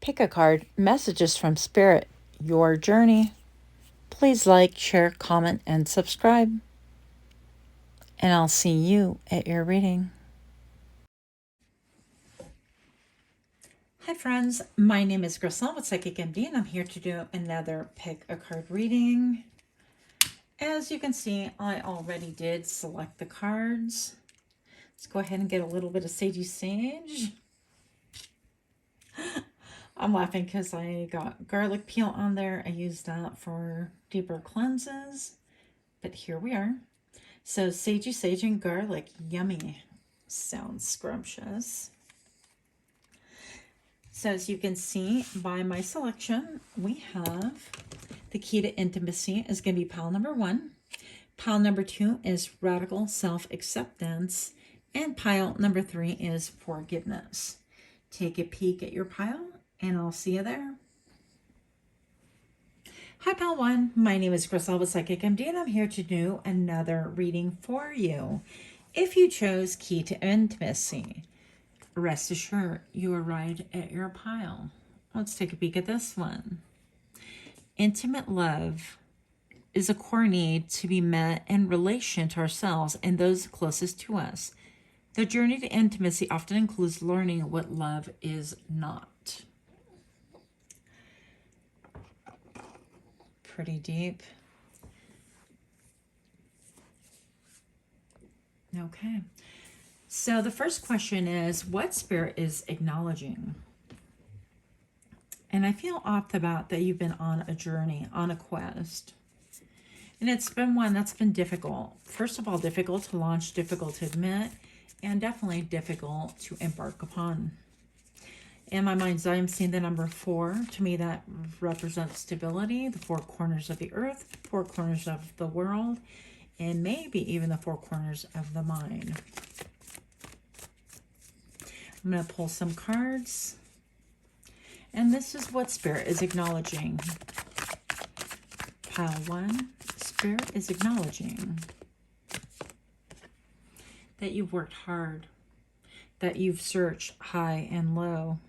Pick a card, messages from Spirit, your journey. Please like, share, comment, and subscribe. And I'll see you at your reading. Hi friends, my name is Grisel with Psychic MD, and I'm here to do another Pick a Card reading. As you can see, I already did select the cards. Let's go ahead and get a little bit of Sagey Sage. I'm laughing because I got garlic peel on there. I used that for deeper cleanses. But here we are. So Sagey Sage and garlic, yummy. Sounds scrumptious. So as you can see by my selection, we have the key to intimacy is going to be pile number 1. Pile number 2 is radical self-acceptance. And pile number 3 is forgiveness. Take a peek at your pile and I'll see you there. Hi pile 1, my name is Grisel with Psychic MD, and I'm here to do another reading for you. If you chose key to intimacy, rest assured you arrived at your pile. Let's take a peek at this one. Intimate love is a core need to be met in relation to ourselves and those closest to us. The journey to intimacy often includes learning what love is not. Pretty deep. Okay. So the first question is, what Spirit is acknowledging? And I feel off the bat that you've been on a journey, on a quest. And it's been one that's been difficult. First of all, difficult to launch, difficult to admit, and definitely difficult to embark upon. In my mind's eye, I'm seeing the number 4. To me, that represents stability, the 4 corners of the earth, 4 corners of the world, and maybe even the 4 corners of the mind. I'm going to pull some cards. And this is what Spirit is acknowledging. Pile 1, Spirit is acknowledging that you've worked hard, that you've searched high and low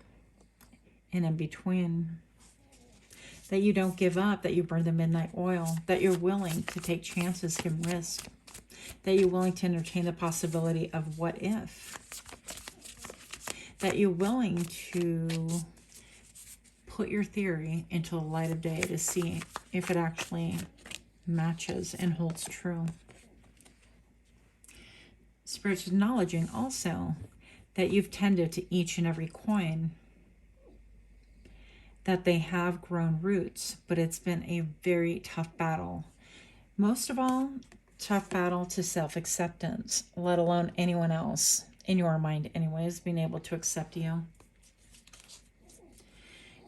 and in between, that you don't give up, that you burn the midnight oil, that you're willing to take chances and risk, that you're willing to entertain the possibility of what if, that you're willing to put your theory into the light of day to see if it actually matches and holds true. Spirit's acknowledging also that you've tended to each and every coin, that they have grown roots, but it's been a very tough battle. Most of all, tough battle to self-acceptance, let alone anyone else, in your mind anyways, being able to accept you.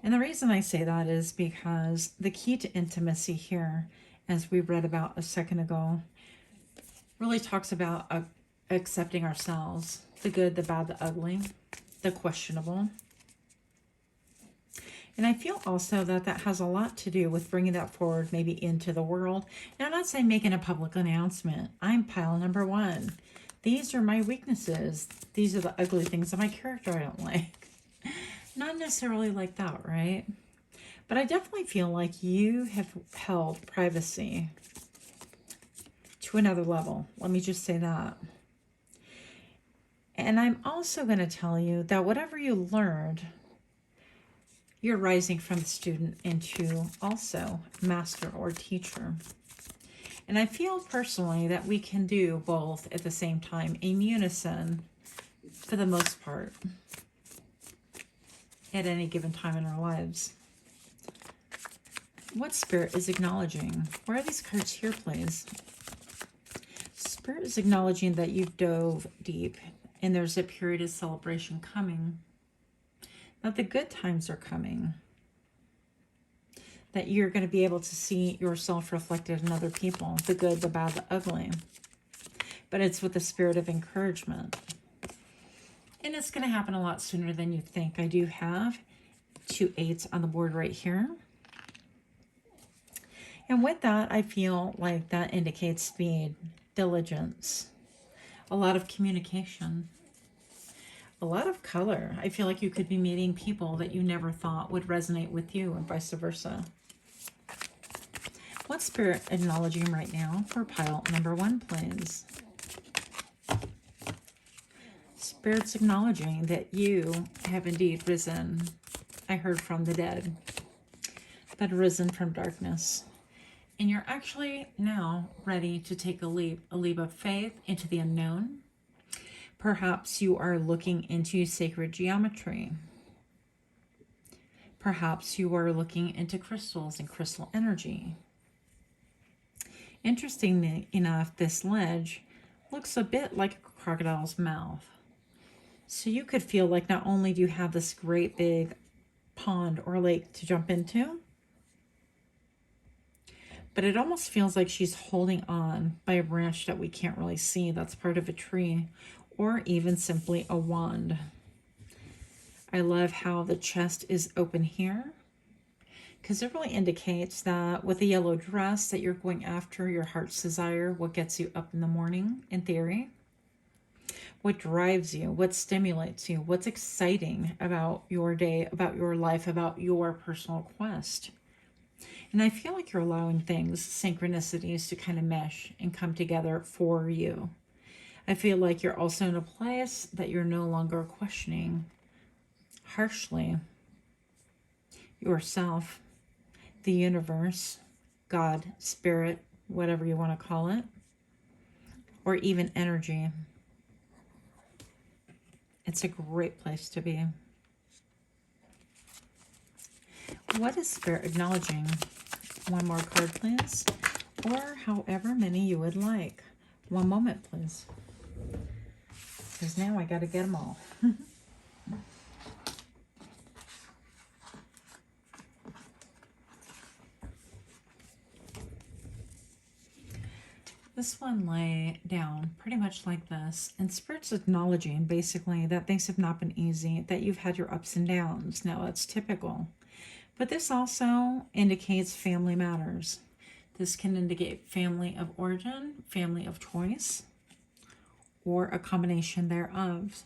And the reason I say that is because the key to intimacy here, as we read about a second ago, really talks about accepting ourselves, the good, the bad, the ugly, the questionable. And I feel also that that has a lot to do with bringing that forward maybe into the world. Now, I'm not saying making a public announcement. I'm pile number 1. These are my weaknesses. These are the ugly things of my character I don't like. Not necessarily like that, right? But I definitely feel like you have held privacy to another level. Let me just say that. And I'm also going to tell you that whatever you learned, you're rising from student into also master or teacher. And I feel personally that we can do both at the same time in unison for the most part at any given time in our lives. What Spirit is acknowledging? Where are these cards here, please? Spirit is acknowledging that you've dove deep and there's a period of celebration coming. That the good times are coming. That you're going to be able to see yourself reflected in other people. The good, the bad, the ugly. But it's with the spirit of encouragement. And it's going to happen a lot sooner than you think. I do have 2 8s on the board right here. And with that, I feel like that indicates speed, diligence, a lot of communication, A lot of color. I feel like you could be meeting people that you never thought would resonate with you and vice versa. What's Spirit acknowledging right now for pile number 1, please? Spirit's acknowledging that you have indeed risen. I heard from the dead, but risen from darkness. And you're actually now ready to take a leap of faith into the unknown. Perhaps you are looking into sacred geometry. Perhaps you are looking into crystals and crystal energy. Interestingly enough, this ledge looks a bit like a crocodile's mouth. So you could feel like not only do you have this great big pond or lake to jump into, but it almost feels like she's holding on by a branch that we can't really see. That's part of a tree, or even simply a wand. I love how the chest is open here, because it really indicates that with the yellow dress that you're going after your heart's desire, what gets you up in the morning, in theory, what drives you, what stimulates you, what's exciting about your day, about your life, about your personal quest. And I feel like you're allowing things, synchronicities, to kind of mesh and come together for you. I feel like you're also in a place that you're no longer questioning harshly yourself, the universe, God, spirit, whatever you want to call it, or even energy. It's a great place to be. What is Spirit acknowledging? One more card, please, or however many you would like. One moment, please, because now I got to get them all. This one lay down pretty much like this, and Spirit's acknowledging basically that things have not been easy, that you've had your ups and downs. Now, that's typical. But this also indicates family matters. This can indicate family of origin, family of choice, or a combination thereof.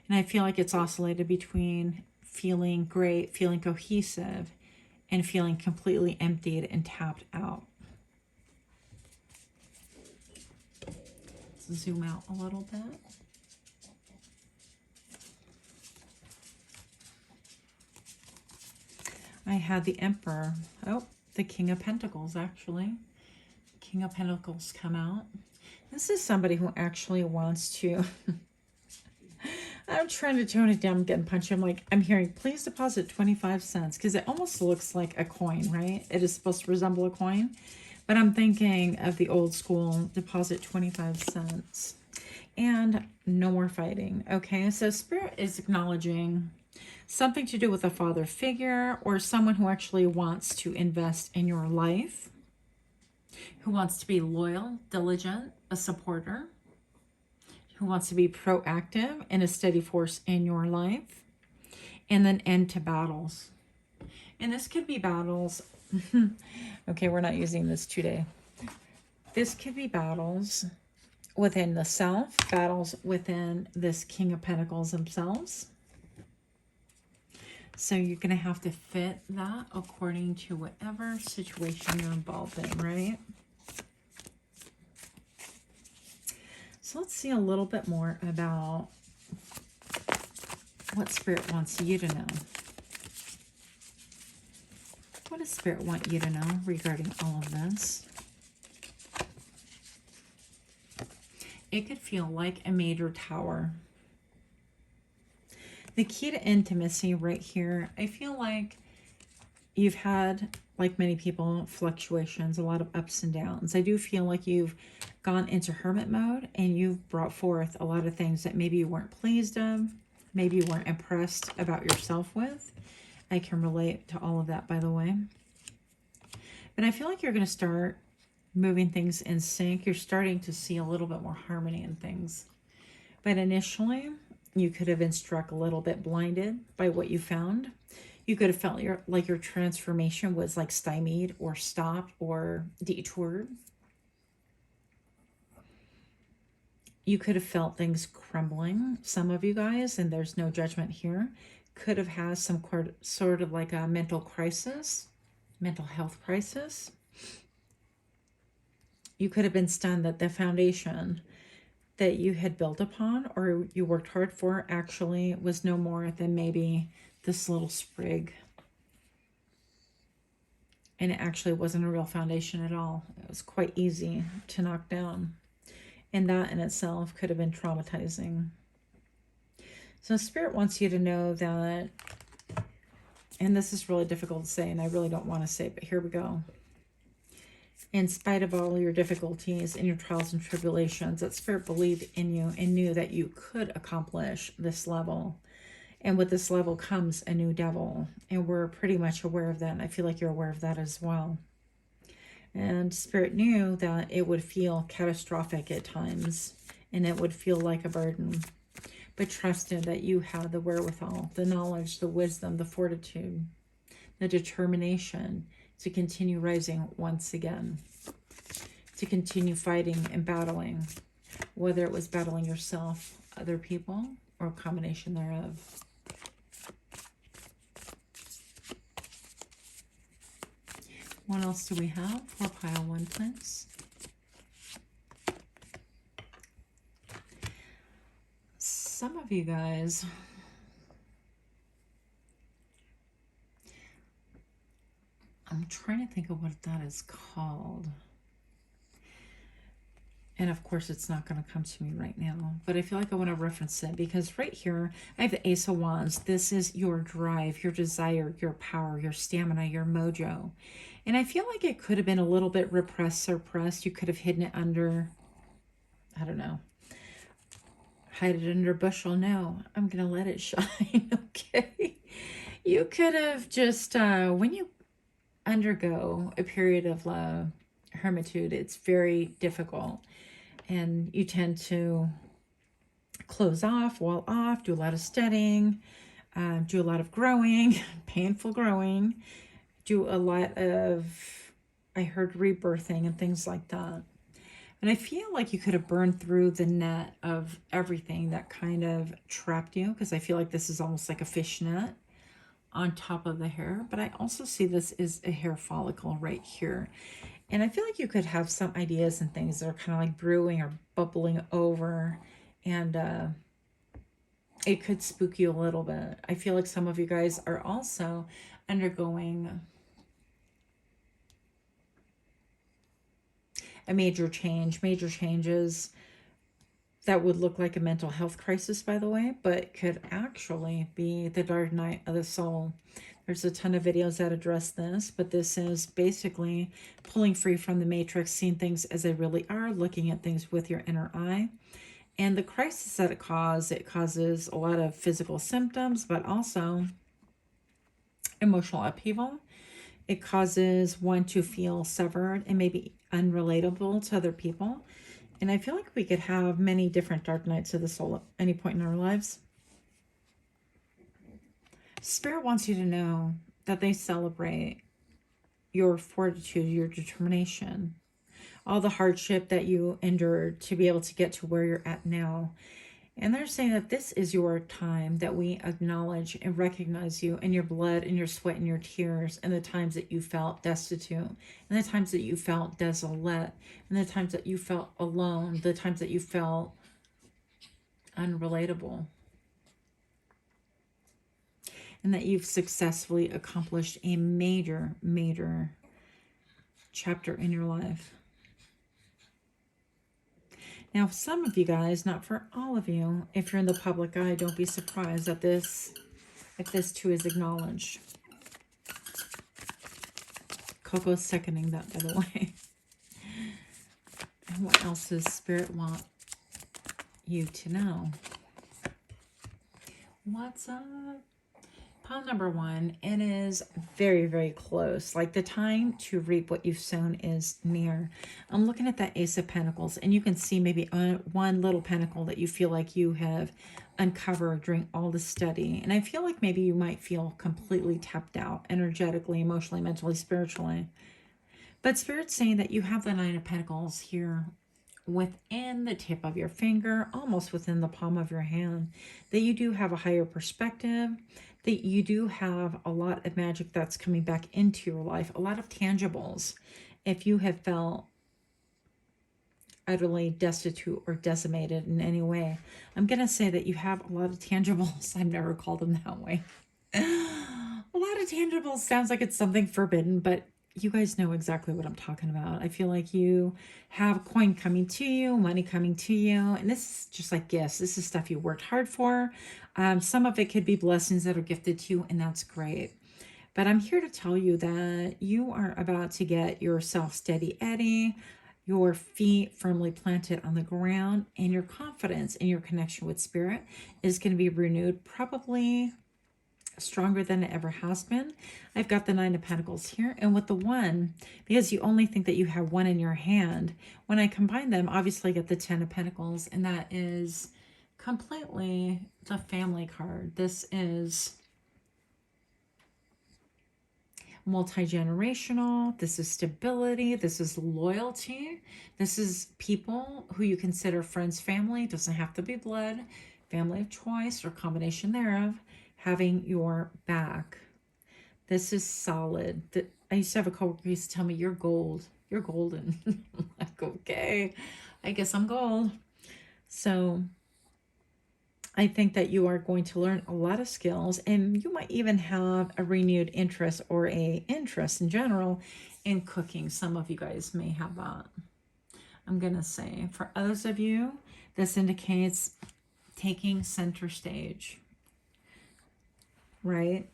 And I feel like it's oscillated between feeling great, feeling cohesive, and feeling completely emptied and tapped out. Let's zoom out a little bit. I had the Emperor. Oh, the King of Pentacles, actually. King of Pentacles come out. This is somebody who actually wants to... I'm trying to tone it down. I'm getting punchy. I'm hearing, please deposit 25 cents. Because it almost looks like a coin, right? It is supposed to resemble a coin. But I'm thinking of the old school, deposit 25 cents. And no more fighting. Okay, so Spirit is acknowledging something to do with a father figure, or someone who actually wants to invest in your life, who wants to be loyal, diligent, a supporter, who wants to be proactive and a steady force in your life, and then end to battles. And this could be battles. Okay, we're not using this today. This could be battles within the self, battles within this King of Pentacles themselves. So you're going to have to fit that according to whatever situation you're involved in, right? So let's see a little bit more about what Spirit wants you to know. What does Spirit want you to know regarding all of this? It could feel like a major tower. The key to intimacy right here, I feel like you've had, like many people, fluctuations, a lot of ups and downs. I do feel like you've gone into hermit mode and you've brought forth a lot of things that maybe you weren't pleased of, maybe you weren't impressed about yourself with. I can relate to all of that, by the way. But I feel like you're going to start moving things in sync. You're starting to see a little bit more harmony in things. But initially, you could have been struck a little bit blinded by what you found. You could have felt like your transformation was like stymied or stopped or detoured. You could have felt things crumbling. Some of you guys, and there's no judgment here, could have had some sort of like a mental crisis, mental health crisis. You could have been stunned that the foundation that you had built upon or you worked hard for actually was no more than maybe this little sprig. And it actually wasn't a real foundation at all. It was quite easy to knock down. And that in itself could have been traumatizing. So Spirit wants you to know that, and this is really difficult to say, and I really don't want to say, but here we go. In spite of all your difficulties and your trials and tribulations, that Spirit believed in you and knew that you could accomplish this level. And with this level comes a new devil. And we're pretty much aware of that. And I feel like you're aware of that as well. And Spirit knew that it would feel catastrophic at times. And it would feel like a burden. But trusted that you had the wherewithal, the knowledge, the wisdom, the fortitude, the determination to continue rising once again. To continue fighting and battling. Whether it was battling yourself, other people, or a combination thereof. What else do we have for pile one, please? Some of you guys, I'm trying to think of what that is called. And of course, it's not going to come to me right now, but I feel like I want to reference it because right here, I have the Ace of Wands. This is your drive, your desire, your power, your stamina, your mojo. And I feel like it could have been a little bit repressed, suppressed. You could have hidden it under, I don't know, hide it under a bushel. No, I'm going to let it shine. Okay. You could have just, when you undergo a period of hermitude, it's very difficult. And you tend to close off, wall off, do a lot of studying, do a lot of growing, painful growing, do a lot of, I heard rebirthing and things like that. And I feel like you could have burned through the net of everything that kind of trapped you, because I feel like this is almost like a fishnet on top of the hair. But I also see this is a hair follicle right here. And I feel like you could have some ideas and things that are kind of like brewing or bubbling over. And it could spook you a little bit. I feel like some of you guys are also undergoing a major changes that would look like a mental health crisis, by the way, but could actually be the dark night of the soul. There's a ton of videos that address this, but this is basically pulling free from the matrix, seeing things as they really are, looking at things with your inner eye. And the crisis that it causes a lot of physical symptoms, but also emotional upheaval. It causes one to feel severed and maybe unrelatable to other people. And I feel like we could have many different dark nights of the soul at any point in our lives. Spirit wants you to know that they celebrate your fortitude, your determination, all the hardship that you endured to be able to get to where you're at now. And they're saying that this is your time, that we acknowledge and recognize you and your blood and your sweat and your tears, and the times that you felt destitute, and the times that you felt desolate, and the times that you felt alone, the times that you felt unrelatable. And that you've successfully accomplished a major, major chapter in your life. Now, some of you guys, not for all of you, if you're in the public eye, don't be surprised that if this too is acknowledged. Coco's seconding that, by the way. And what else does Spirit want you to know? What's up? Pile number one, it is very, very close. Like the time to reap what you've sown is near. I'm looking at that Ace of Pentacles, and you can see maybe one little pentacle that you feel like you have uncovered during all the study. And I feel like maybe you might feel completely tapped out energetically, emotionally, mentally, spiritually. But Spirit's saying that you have the Nine of Pentacles here within the tip of your finger, almost within the palm of your hand, that you do have a higher perspective, that you do have a lot of magic that's coming back into your life, a lot of tangibles. If you have felt utterly destitute or decimated in any way, I'm going to say that you have a lot of tangibles. I've never called them that way. A lot of tangibles sounds like it's something forbidden, but you guys know exactly what I'm talking about. I feel like you have coin coming to you, money coming to you, and this is just like gifts. This is stuff you worked hard for. Some of it could be blessings that are gifted to you, and that's great. But I'm here to tell you that you are about to get yourself steady Eddie, your feet firmly planted on the ground, and your confidence in your connection with spirit is going to be renewed, probably stronger than it ever has been. I've got the Nine of Pentacles here, and with the one, because you only think that you have one in your hand, when I combine them, obviously I get the Ten of Pentacles, and that is completely the family card. This is multi-generational, this is stability, this is loyalty, this is people who you consider friends, family. It doesn't have to be blood, family of choice or combination thereof, having your back. This is solid. I used to have a coworker who used to tell me, you're gold, you're golden. I'm like, okay, I guess I'm gold. So I think that you are going to learn a lot of skills, and you might even have a renewed interest or a interest in general in cooking. Some of you guys may have that. I'm going to say for others of you, this indicates taking center stage, right?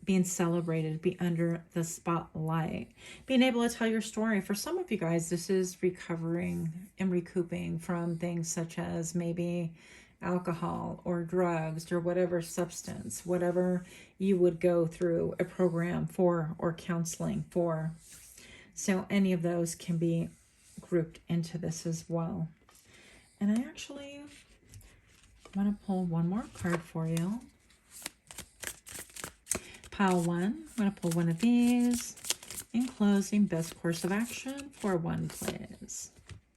Being celebrated, be under the spotlight, being able to tell your story. For some of you guys, this is recovering and recouping from things such as maybe alcohol or drugs or whatever substance, whatever you would go through a program for or counseling for. So any of those can be grouped into this as well. And I actually want to pull one more card for you. Pile one. I'm going to pull one of these. In closing, best course of action for one, please.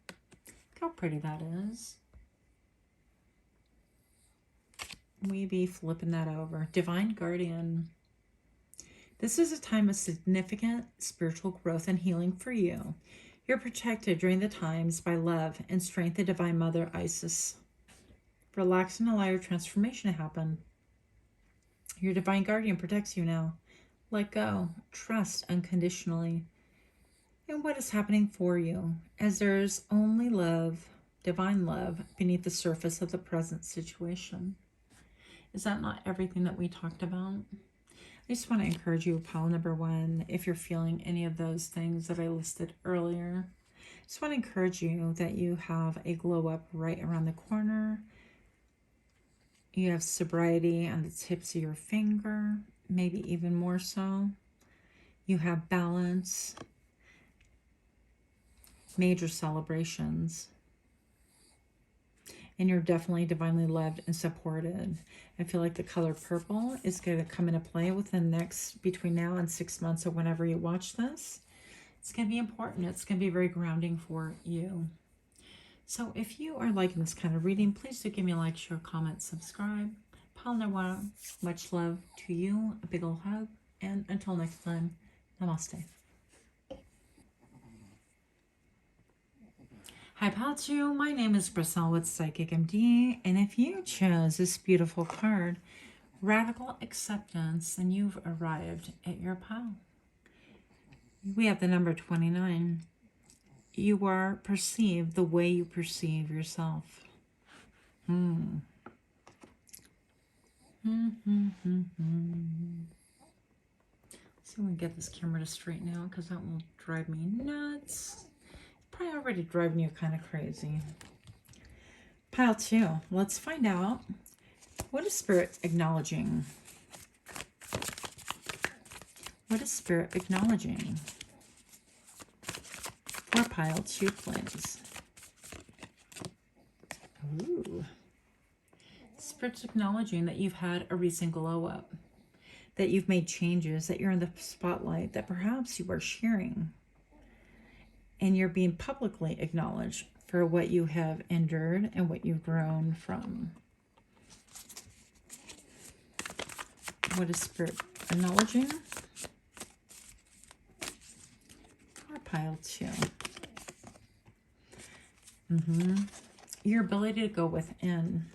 Look how pretty that is. We be flipping that over. Divine Guardian. This is a time of significant spiritual growth and healing for you. You're protected during the times by love and strength of Divine Mother Isis. Relax and allow your transformation to happen. Your Divine Guardian protects you now. Let go. Trust unconditionally in what is happening for you, as there's only love, divine love, beneath the surface of the present situation. Is that not everything that we talked about? I just want to encourage you, pile number one, if you're feeling any of those things that I listed earlier. I just want to encourage you that you have a glow up right around the corner. You have sobriety on the tips of your finger, maybe even more so. You have balance, major celebrations. And you're definitely divinely loved and supported. I feel like the color purple is going to come into play within the next, between now and 6 months or whenever you watch this. It's going to be important. It's going to be very grounding for you. So if you are liking this kind of reading, please do give me a like, share, comment, subscribe. Pile number one, much love to you. A big old hug. And until next time, namaste. Hi, Pal 2. My name is Briselle with Psychic MD, and if you chose this beautiful card, Radical Acceptance, then you've arrived at your pile. We have the number 29. You are perceived the way you perceive yourself. So we can get this camera to straighten out, because that will drive me nuts. Probably already driving you kind of crazy. Pile 2. Let's find out, what is Spirit acknowledging? What is Spirit acknowledging for pile 2, please? Ooh. Spirit's acknowledging that you've had a recent glow up, that you've made changes, that you're in the spotlight, that perhaps you are sharing. And you're being publicly acknowledged for what you have endured and what you've grown from. What is Spirit acknowledging? For pile 2. Your ability to go within.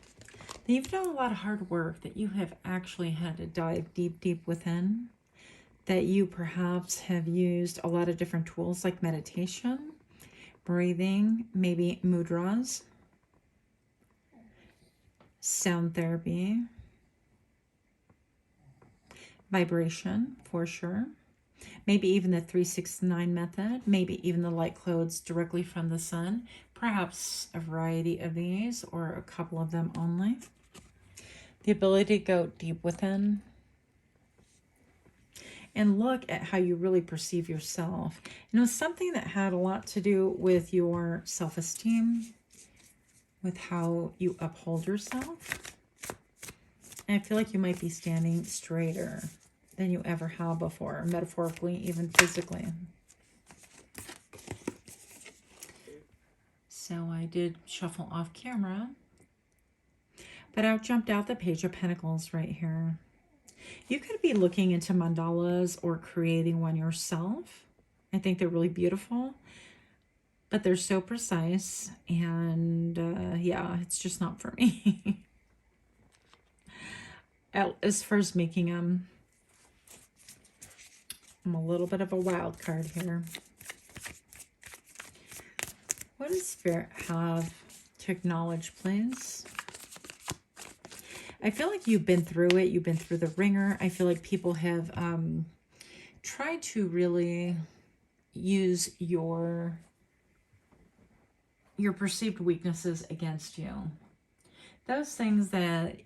That you've done a lot of hard work, that you have actually had to dive deep, deep within. That you perhaps have used a lot of different tools like meditation, breathing, maybe mudras, sound therapy, vibration for sure, maybe even the 369 method, maybe even the light clothes directly from the sun, perhaps a variety of these or a couple of them only. The ability to go deep within and look at how you really perceive yourself. You know, something that had a lot to do with your self-esteem, with how you uphold yourself. And I feel like you might be standing straighter than you ever have before, metaphorically, even physically. So I did shuffle off camera, but I jumped out the Page of Pentacles right here. You could be looking into mandalas or creating one yourself. I think they're really beautiful, but they're so precise, and yeah, it's just not for me. As far as making them, I'm a little bit of a wild card here. What does Spirit have to acknowledge, please? I feel like you've been through it. You've been through the ringer. I feel like people have tried to really use your perceived weaknesses against you. Those things that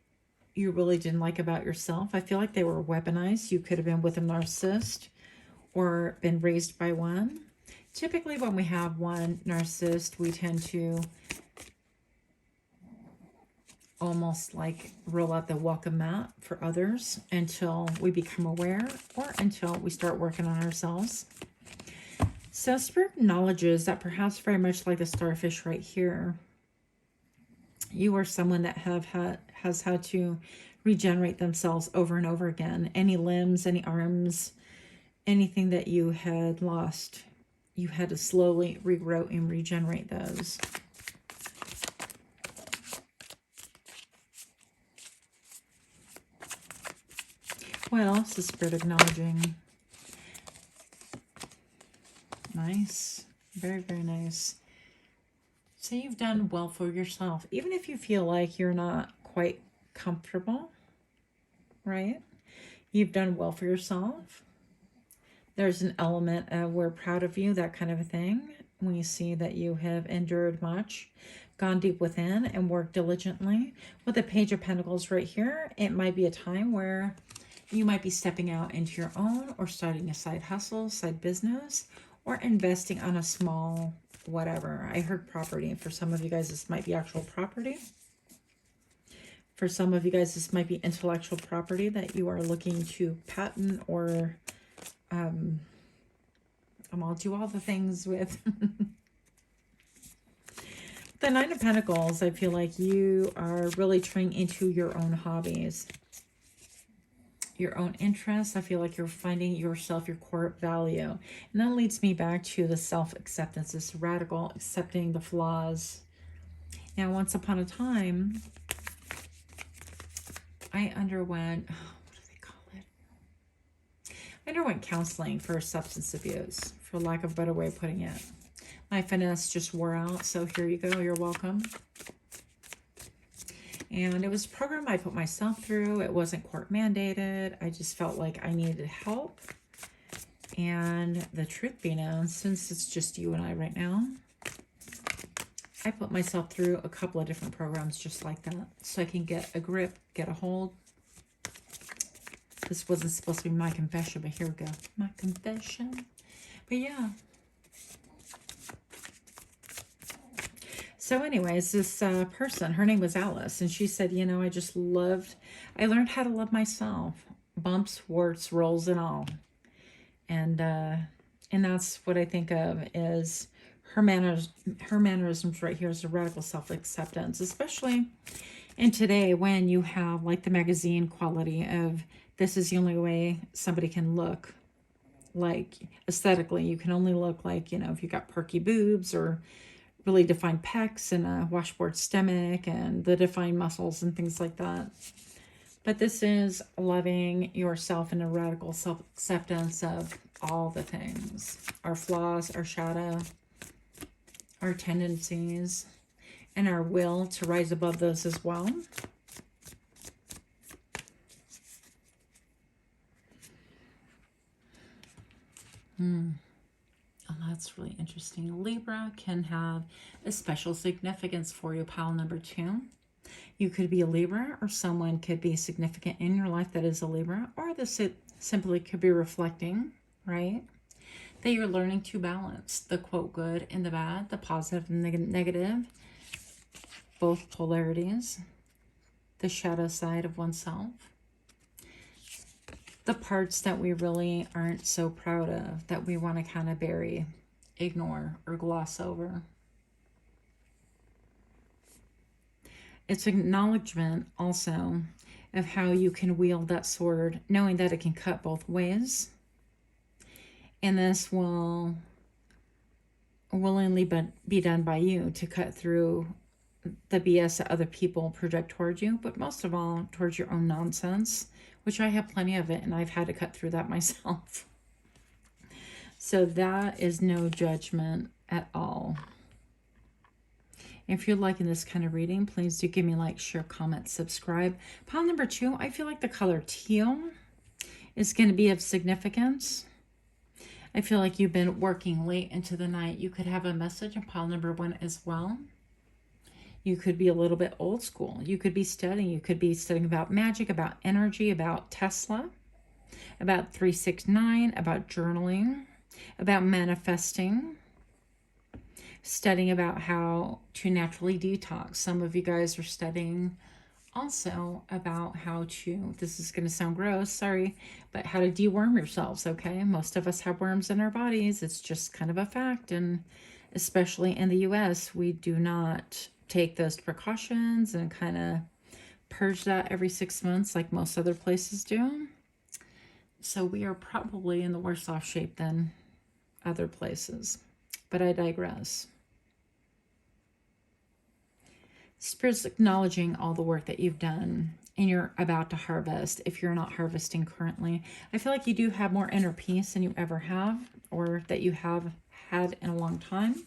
you really didn't like about yourself, I feel like they were weaponized. You could have been with a narcissist or been raised by one. Typically, when we have one narcissist, we tend to almost like roll out the welcome mat for others until we become aware or until we start working on ourselves. So Spirit acknowledges that perhaps very much like the starfish right here, you are someone that has had to regenerate themselves over and over again. Any limbs, any arms, anything that you had lost, you had to slowly regrow and regenerate those. What else is Spirit acknowledging? Nice. Very, very nice. So you've done well for yourself. Even if you feel like you're not quite comfortable, right? You've done well for yourself. There's an element of we're proud of you, that kind of a thing. When you see that you have endured much, gone deep within, and worked diligently. With the Page of Pentacles right here, it might be a time where you might be stepping out into your own or starting a side hustle, side business, or investing on a small whatever. I heard property. For some of you guys, this might be actual property. For some of you guys, this might be intellectual property that you are looking to patent or I'll do all the things with. The Nine of Pentacles, I feel like you are really turning into your own hobbies, your own interests. I feel like you're finding yourself, your core value. And that leads me back to the self-acceptance, this radical accepting the flaws. Now, once upon a time, I underwent, what do they call it? I underwent counseling for substance abuse, for lack of a better way of putting it. My finesse just wore out, so here you go. You're welcome. And it was a program I put myself through. It wasn't court mandated. I just felt like I needed help. And the truth be known, since it's just you and I right now, I put myself through a couple of different programs just like that, so I can get a grip, get a hold. This wasn't supposed to be my confession, but here we go. My confession. But yeah. So anyways, this person, her name was Alice, and she said, you know, I learned how to love myself. Bumps, warts, rolls, and all. And that's what I think of is her mannerisms right here is a radical self-acceptance, especially in today when you have like the magazine quality of this is the only way somebody can look like aesthetically. You can only look like, you know, if you got perky boobs or really defined pecs and a washboard stomach and the defined muscles and things like that. But this is loving yourself and a radical self-acceptance of all the things, our flaws, our shadow, our tendencies, and our will to rise above those as well. Oh, that's really interesting. Libra can have a special significance for you, pile number 2. You could be a Libra, or someone could be significant in your life that is a Libra, or this simply could be reflecting, right, that you're learning to balance the quote good and the bad, the positive and the negative, both polarities, the shadow side of oneself, the parts that we really aren't so proud of, that we want to kind of bury, ignore, or gloss over. It's acknowledgement also of how you can wield that sword, knowing that it can cut both ways. And this will willingly be done by you to cut through the BS that other people project towards you, but most of all towards your own nonsense, which I have plenty of it, and I've had to cut through that myself. So that is no judgment at all. If you're liking this kind of reading, please do give me a like, share, comment, subscribe. Pile number 2, I feel like the color teal is going to be of significance. I feel like you've been working late into the night. You could have a message in pile number 1 as well. You could be a little bit old school. You could be studying. You could be studying about magic, about energy, about Tesla, about 369, about journaling, about manifesting, studying about how to naturally detox. Some of you guys are studying also about how to, this is going to sound gross, sorry, but how to deworm yourselves, okay? Most of us have worms in our bodies. It's just kind of a fact. And especially in the US, we do not take those precautions and kind of purge that every 6 months like most other places do. So we are probably in the worse off shape than other places. But I digress. Spirit's acknowledging all the work that you've done and you're about to harvest. If you're not harvesting currently, I feel like you do have more inner peace than you ever have, or that you have had in a long time.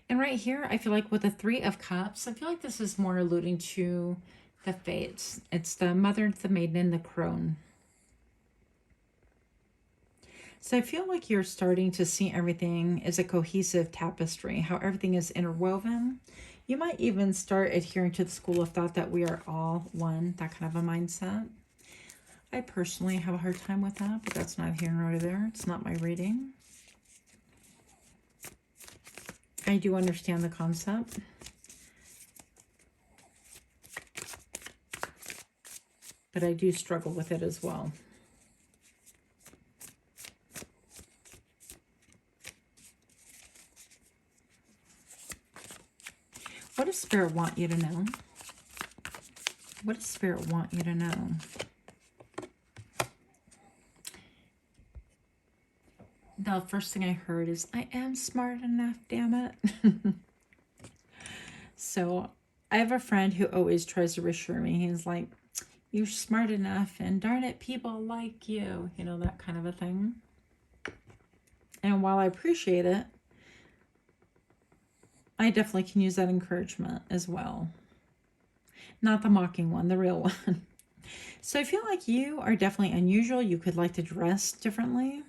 And right here, I feel like with the 3 of Cups, I feel like this is more alluding to the fates. It's the Mother, the Maiden, and the Crone. So I feel like you're starting to see everything as a cohesive tapestry, how everything is interwoven. You might even start adhering to the school of thought that we are all one, that kind of a mindset. I personally have a hard time with that, but that's not here nor there. It's not my reading. I do understand the concept. But I do struggle with it as well. What does Spirit want you to know? What does Spirit want you to know? The first thing I heard is, I am smart enough, damn it. So I have a friend who always tries to reassure me. He's like, you're smart enough, and darn it, people like you. You know, that kind of a thing. And while I appreciate it, I definitely can use that encouragement as well. Not the mocking one, the real one. So I feel like you are definitely unusual. You could like to dress differently.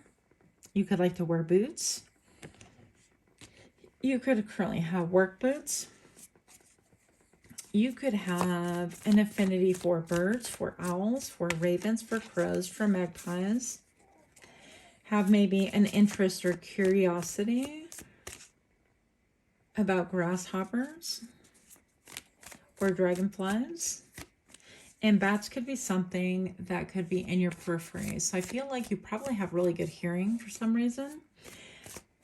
You could like to wear boots. You could currently have work boots. You could have an affinity for birds, for owls, for ravens, for crows, for magpies. Have maybe an interest or curiosity about grasshoppers or dragonflies. And bats could be something that could be in your periphery. So I feel like you probably have really good hearing for some reason.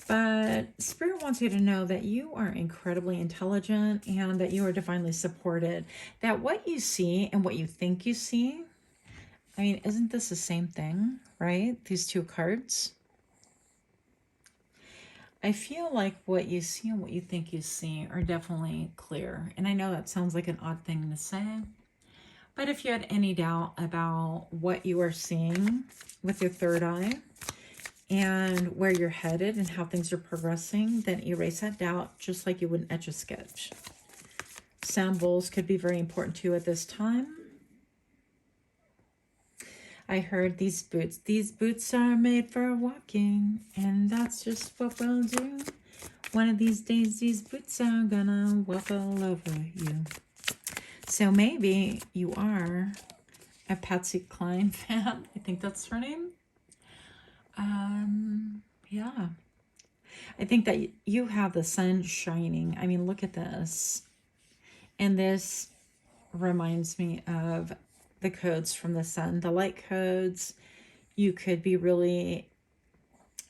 But Spirit wants you to know that you are incredibly intelligent and that you are divinely supported. That what you see and what you think you see, I mean, isn't this the same thing, right? These two cards. I feel like what you see and what you think you see are definitely clear. And I know that sounds like an odd thing to say, but if you had any doubt about what you are seeing with your third eye and where you're headed and how things are progressing, then erase that doubt just like you would an Etch-a-Sketch. Sound bowls could be very important to you at this time. I heard these boots are made for walking, and that's just what we'll do. One of these days, these boots are gonna walk all over you. So maybe you are a Patsy Cline fan. I think that's her name. Yeah. I think that you have the sun shining. I mean, look at this. And this reminds me of the codes from the sun, the light codes. You could be really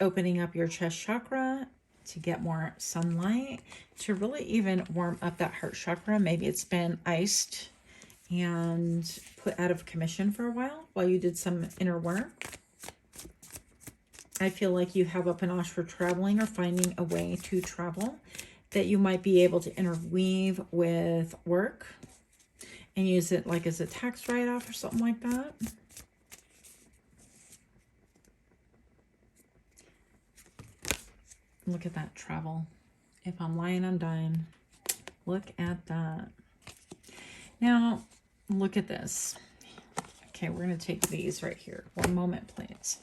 opening up your chest chakra to get more sunlight, to really even warm up that heart chakra. Maybe it's been iced and put out of commission for a while you did some inner work. I feel like you have a panache for traveling or finding a way to travel, that you might be able to interweave with work and use it like as a tax write-off or something like that. Look at that travel. If I'm lying, I'm dying. Look at that. Now, look at this. Okay, we're going to take these right here. One moment, please.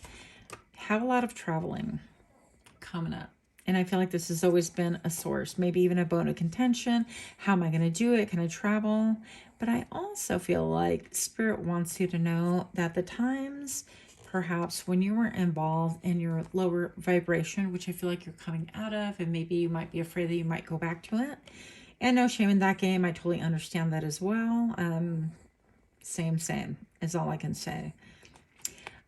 Have a lot of traveling coming up. And I feel like this has always been a source, maybe even a bone of contention. How am I going to do it? Can I travel? But I also feel like Spirit wants you to know that the times perhaps when you were involved in your lower vibration, which I feel like you're coming out of, and maybe you might be afraid that you might go back to it. And no shame in that game. I totally understand that as well. Same is all I can say.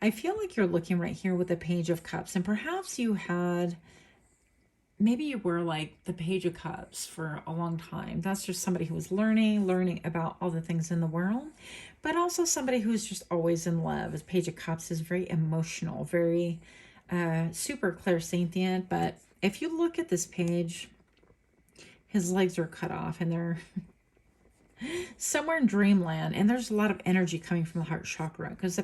I feel like you're looking right here with the Page of Cups, and perhaps you had, maybe you were like the Page of Cups for a long time. That's just somebody who was learning about all the things in the world, but also somebody who's just always in love. As Page of Cups is very emotional, very super clairsentient. But if you look at this page, his legs are cut off and they're somewhere in dreamland, and there's a lot of energy coming from the heart chakra, because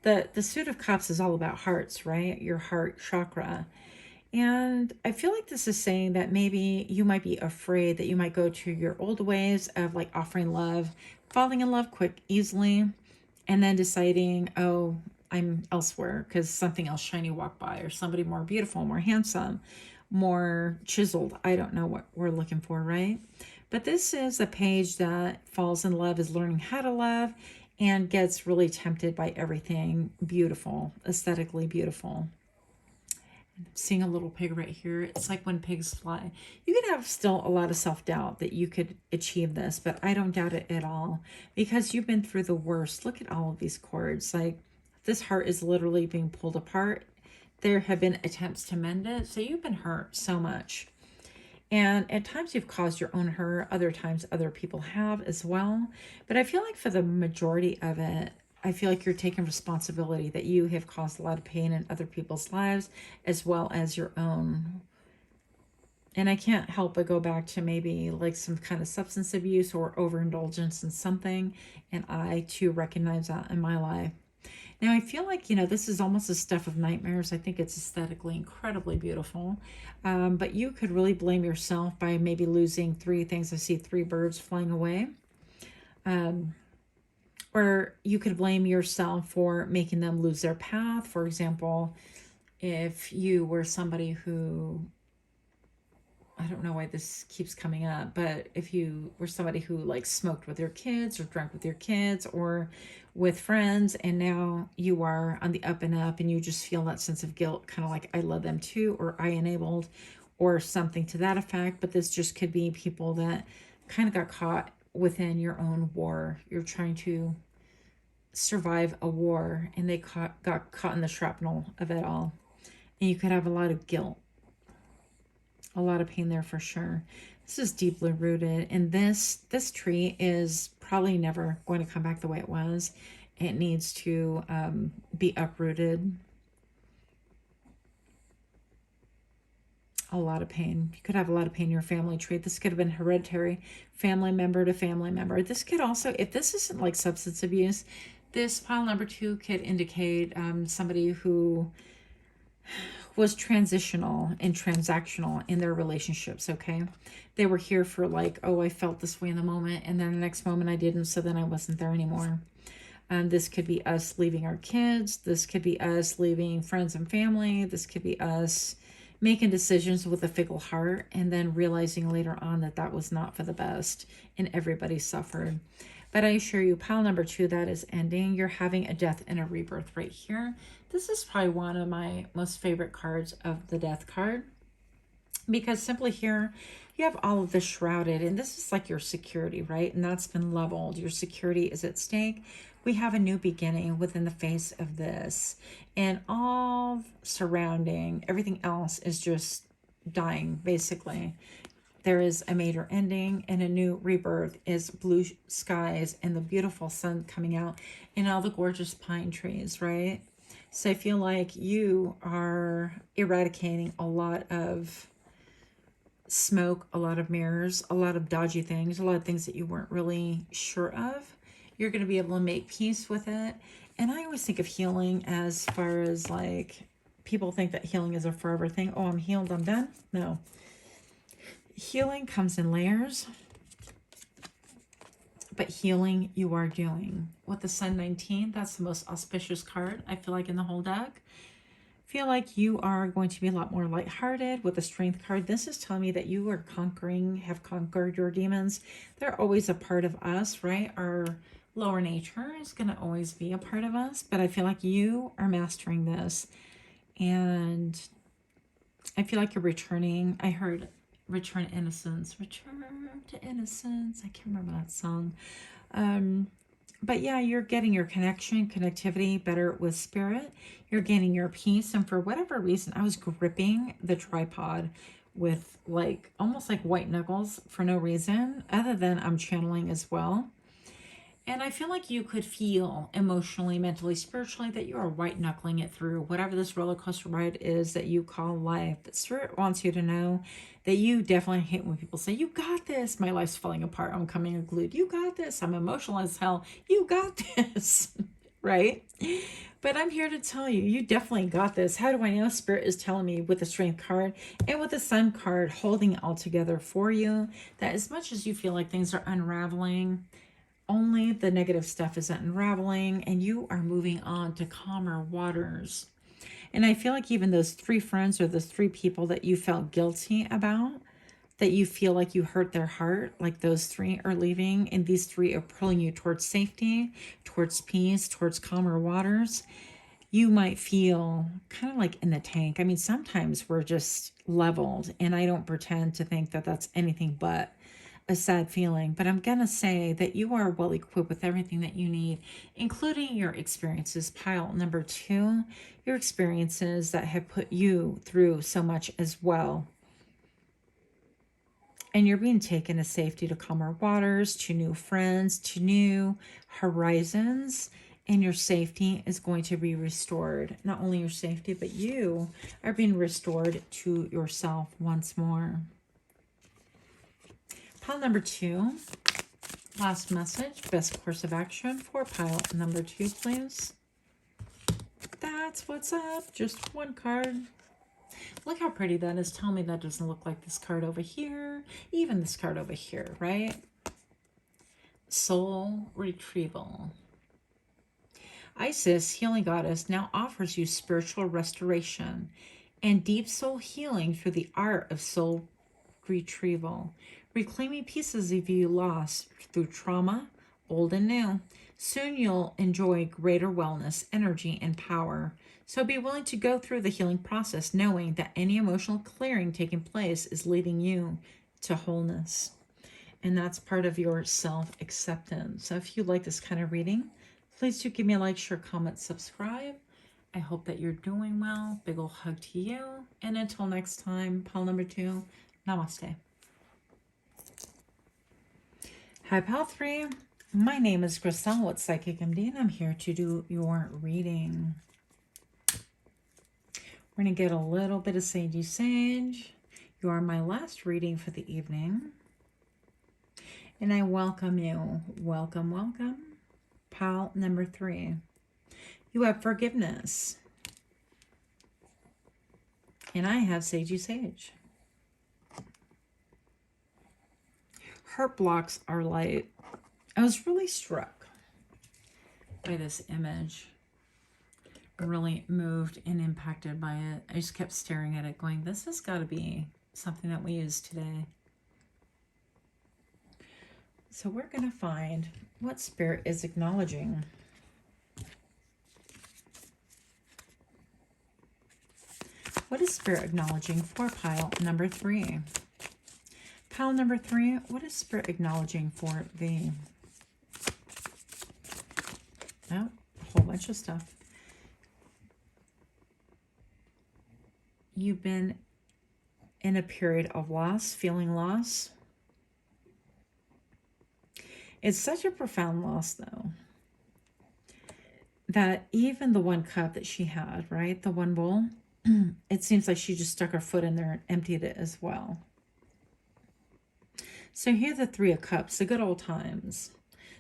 the Suit of Cups is all about hearts, right? Your heart chakra. And I feel like this is saying that maybe you might be afraid that you might go to your old ways of like offering love, falling in love quick, easily, and then deciding, oh, I'm elsewhere because something else shiny walked by, or somebody more beautiful, more handsome, more chiseled. I don't know what we're looking for, right? But this is a page that falls in love, is learning how to love, and gets really tempted by everything beautiful, aesthetically beautiful. I'm seeing a little pig right here. It's like when pigs fly. You could have still a lot of self-doubt that you could achieve this, but I don't doubt it at all, because you've been through the worst. Look at all of these cords. Like, this heart is literally being pulled apart. There have been attempts to mend it, so you've been hurt so much. And at times you've caused your own hurt, other times other people have as well. But I feel like for the majority of it, I feel like you're taking responsibility that you have caused a lot of pain in other people's lives as well as your own. And I can't help but go back to maybe like some kind of substance abuse or overindulgence in something. And I too recognize that in my life. Now, I feel like, this is almost a stuff of nightmares. I think it's aesthetically incredibly beautiful. But you could really blame yourself by maybe losing 3 things. I see 3 birds flying away. Or you could blame yourself for making them lose their path. For example, if you were somebody who, I don't know why this keeps coming up, but if you were somebody who like smoked with your kids or drank with your kids or with friends, and now you are on the up and up and you just feel that sense of guilt, kind of like I led them too, or I enabled, or something to that effect. But this just could be people that kind of got caught within your own war. You're trying to survive a war, and they got caught in the shrapnel of it all. And you could have a lot of guilt, a lot of pain there for sure. This is deeply rooted, and this tree is probably never going to come back the way it was. It needs to be uprooted. A lot of pain. You could have a lot of pain in your family tree. This could have been hereditary, family member to family member. This could also, if this isn't like substance abuse, this pile number 2 could indicate somebody who was transitional and transactional in their relationships, okay? They were here for like, oh, I felt this way in the moment, and then the next moment I didn't, so then I wasn't there anymore. This could be us leaving our kids. This could be us leaving friends and family. This could be us making decisions with a fickle heart and then realizing later on that that was not for the best and everybody suffered. But I assure you, pile number 2, that is ending. You're having a death and a rebirth right here. This is probably one of my most favorite cards of the death card, because simply here you have all of this shrouded, and this is like your security, right? And that's been leveled. Your security is at stake. We have a new beginning within the face of this, and all surrounding everything else is just dying, basically. There is a major ending and a new rebirth, is blue skies and the beautiful sun coming out and all the gorgeous pine trees, right? So I feel like you are eradicating a lot of smoke, a lot of mirrors, a lot of dodgy things, a lot of things that you weren't really sure of. You're going to be able to make peace with it. And I always think of healing as far as like, people think that healing is a forever thing. Oh, I'm healed, I'm done. No. Healing comes in layers. But healing you are doing. With the Sun 19, that's the most auspicious card, I feel like, in the whole deck. Feel like you are going to be a lot more lighthearted. With the Strength card, this is telling me that you are conquering, have conquered your demons. They're always a part of us, right? Our lower nature is going to always be a part of us, but I feel like you are mastering this, and I feel like you're returning. I heard return to innocence, return to innocence. I can't remember that song. But yeah, you're getting your connectivity better with spirit. You're gaining your peace. And for whatever reason, I was gripping the tripod with like, almost like white knuckles for no reason, other than I'm channeling as well. And I feel like you could feel emotionally, mentally, spiritually that you are white knuckling it through whatever this roller coaster ride is that you call life. That Spirit wants you to know that you definitely hate when people say, you got this. My life's falling apart. I'm coming unglued. You got this. I'm emotional as hell. You got this. Right? But I'm here to tell you, you definitely got this. How do I know? Spirit is telling me with the Strength card and with the Sun card holding it all together for you, that as much as you feel like things are unraveling, only the negative stuff is unraveling, and you are moving on to calmer waters. And I feel like even those 3 friends or those 3 people that you felt guilty about, that you feel like you hurt their heart, like those 3 are leaving, and these 3 are pulling you towards safety, towards peace, towards calmer waters. You might feel kind of like in the tank. I mean, sometimes we're just leveled, and I don't pretend to think that that's anything but a sad feeling, but I'm gonna say that you are well equipped with everything that you need, including your experiences. Pile number 2, your experiences that have put you through so much as well. And you're being taken to safety, to calmer waters, to new friends, to new horizons, and your safety is going to be restored. Not only your safety, but you are being restored to yourself once more. Pile number 2, last message, best course of action for pile number 2, please. That's what's up. Just 1 card. Look how pretty that is. Tell me that doesn't look like this card over here. Even this card over here, right? Soul retrieval. Isis, healing goddess, now offers you spiritual restoration and deep soul healing through the art of soul retrieval. Reclaiming pieces of you lost through trauma, old and new. Soon you'll enjoy greater wellness, energy, and power. So be willing to go through the healing process, knowing that any emotional clearing taking place is leading you to wholeness. And that's part of your self-acceptance. So if you like this kind of reading, Please do give me a like, share, comment, subscribe. I hope that you're doing well. Big ol' hug to you. And until next time, pile number 2, namaste. Hi, pile 3. My name is Crystal with Psychic MD, and I'm here to do your reading. We're going to get a little bit of sagey sage. You are my last reading for the evening. And I welcome you. Welcome, welcome. Pile number 3. You have forgiveness. And I have sagey sage. Heart blocks are light. I was really struck by this image. Really moved and impacted by it. I just kept staring at it going, this has got to be something that we use today. So we're going to find what Spirit is acknowledging. What is Spirit acknowledging for pile number 3? Pile number 3, what is Spirit acknowledging for the... Oh, a whole bunch of stuff. You've been in a period of loss, feeling loss. It's such a profound loss, though, that even the 1 cup that she had, right, the 1 bowl, it seems like she just stuck her foot in there and emptied it as well. So here are the 3 of cups, the good old times.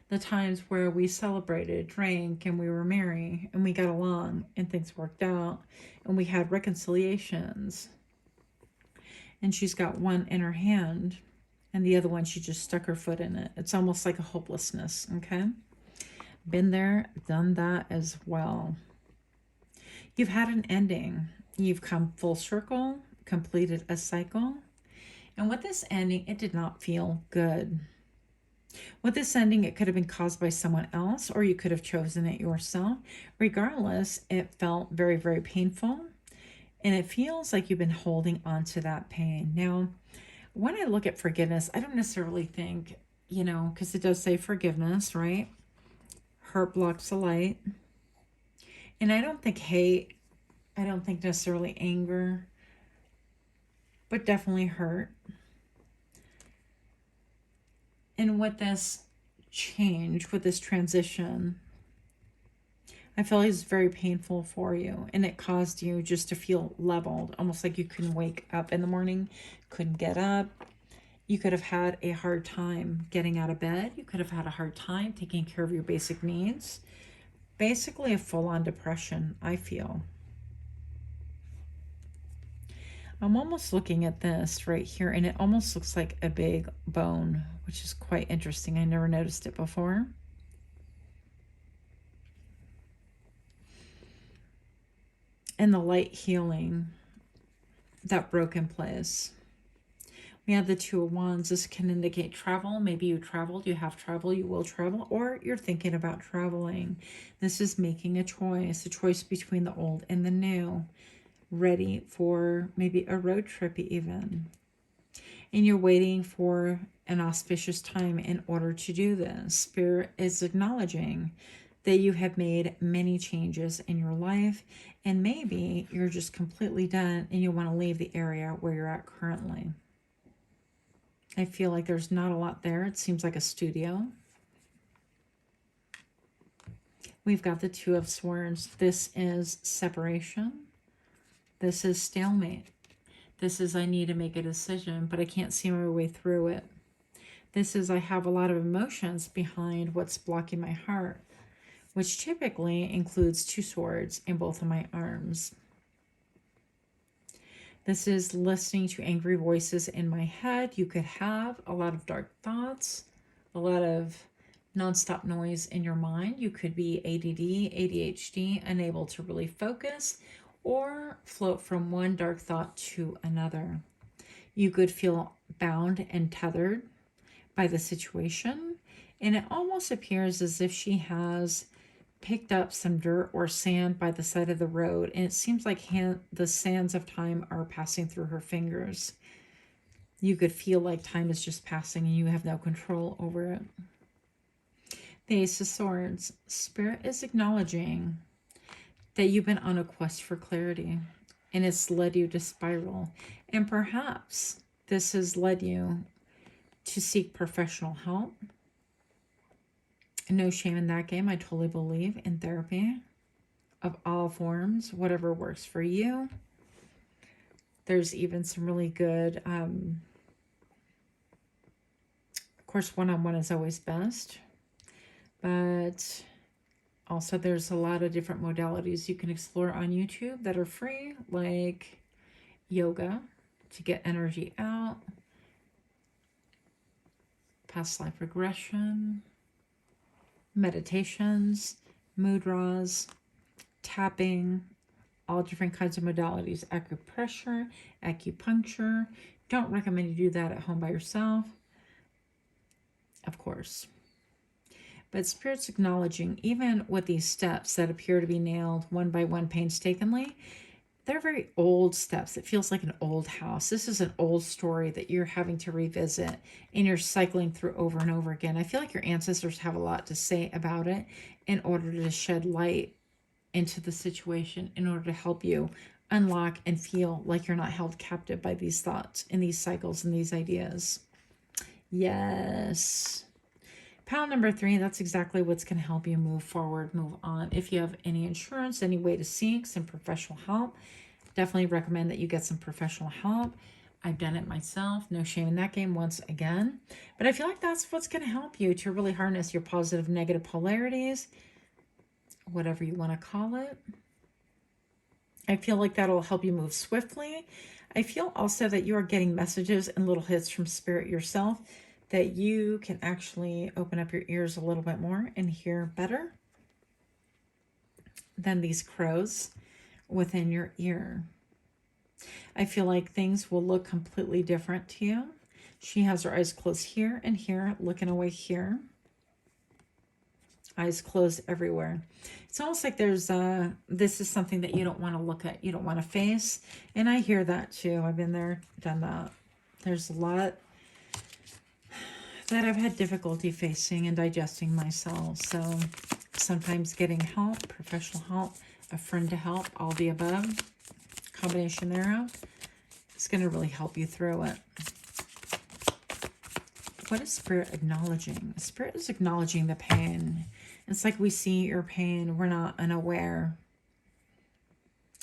The times where we celebrated, drank, and we were merry, and we got along, and things worked out, and we had reconciliations. And she's got 1 in her hand, and the other one, she just stuck her foot in it. It's almost like a hopelessness, okay? Been there, done that as well. You've had an ending. You've come full circle, completed a cycle. And with this ending, it did not feel good. With this ending, it could have been caused by someone else, or you could have chosen it yourself. Regardless, it felt very, very painful. And it feels like you've been holding on to that pain. Now, when I look at forgiveness, I don't necessarily think, you know, because it does say forgiveness, right? Heart blocks the light. And I don't think hate. I don't think necessarily anger. But definitely hurt. And with this change, with this transition, I feel like it's very painful for you. And it caused you just to feel leveled. Almost like you couldn't wake up in the morning, couldn't get up. You could have had a hard time getting out of bed. You could have had a hard time taking care of your basic needs. Basically a full-on depression, I feel. I'm almost looking at this right here, and it almost looks like a big bone, which is quite interesting. I never noticed it before. And the light healing, that broken place. We have the 2 of Wands. This can indicate travel. Maybe you traveled, you have traveled, you will travel, or you're thinking about traveling. This is making a choice between the old and the new. Ready for maybe a road trip even. And you're waiting for an auspicious time in order to do this. Spirit is acknowledging that you have made many changes in your life, and maybe you're just completely done and you want to leave the area where you're at currently. I feel like there's not a lot there. It seems like a studio. We've got the 2 of Swords. This is separation. This is stalemate. This is I need to make a decision, but I can't see my way through it. This is I have a lot of emotions behind what's blocking my heart, which typically includes 2 swords in both of my arms. This is listening to angry voices in my head. You could have a lot of dark thoughts, a lot of nonstop noise in your mind. You could be ADD, ADHD, unable to really focus, or float from one dark thought to another. You could feel bound and tethered by the situation, and it almost appears as if she has picked up some dirt or sand by the side of the road, and it seems like the sands of time are passing through her fingers. You could feel like time is just passing and you have no control over it. The Ace of Swords. Spirit is acknowledging that you've been on a quest for clarity, and it's led you to spiral. And perhaps this has led you to seek professional help. No shame in that game. I totally believe in therapy of all forms, whatever works for you. There's even some really good, of course, one-on-one is always best, but also there's a lot of different modalities you can explore on YouTube that are free, like yoga to get energy out, past life regression, meditations, mudras, tapping, all different kinds of modalities, acupressure, acupuncture. Don't recommend you do that at home by yourself, of course. But Spirit's acknowledging, even with these steps that appear to be nailed one by one painstakingly, they're very old steps. It feels like an old house. This is an old story that you're having to revisit and you're cycling through over and over again. I feel like your ancestors have a lot to say about it in order to shed light into the situation, in order to help you unlock and feel like you're not held captive by these thoughts and these cycles and these ideas. Yes. Pile number 3, that's exactly what's going to help you move forward, move on. If you have any insurance, any way to seek some professional help, definitely recommend that you get some professional help. I've done it myself. No shame in that game once again. But I feel like that's what's going to help you to really harness your positive, negative polarities, whatever you want to call it. I feel like that'll help you move swiftly. I feel also that you are getting messages and little hits from Spirit yourself, that you can actually open up your ears a little bit more and hear better than these crows within your ear. I feel like things will look completely different to you. She has her eyes closed here and here, looking away here. Eyes closed everywhere. It's almost like there's this is something that you don't want to look at, you don't want to face. And I hear that too. I've been there, done that. There's a lot that I've had difficulty facing and digesting myself. So sometimes getting help, professional help, a friend to help, all the above, combination thereof, is going to really help you through it. What is Spirit acknowledging? Spirit is acknowledging the pain. It's like we see your pain, we're not unaware.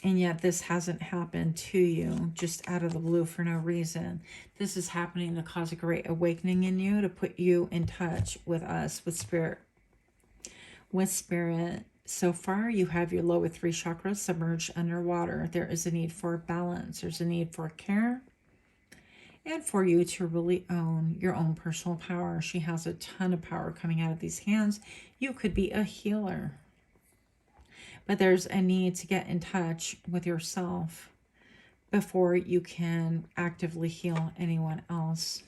And yet this hasn't happened to you just out of the blue for no reason. This is happening to cause a great awakening in you, to put you in touch with us, with Spirit. With Spirit, so far you have your lower 3 chakras submerged underwater. There is a need for balance. There's a need for care. And for you to really own your own personal power. She has a ton of power coming out of these hands. You could be a healer. But there's a need to get in touch with yourself before you can actively heal anyone else.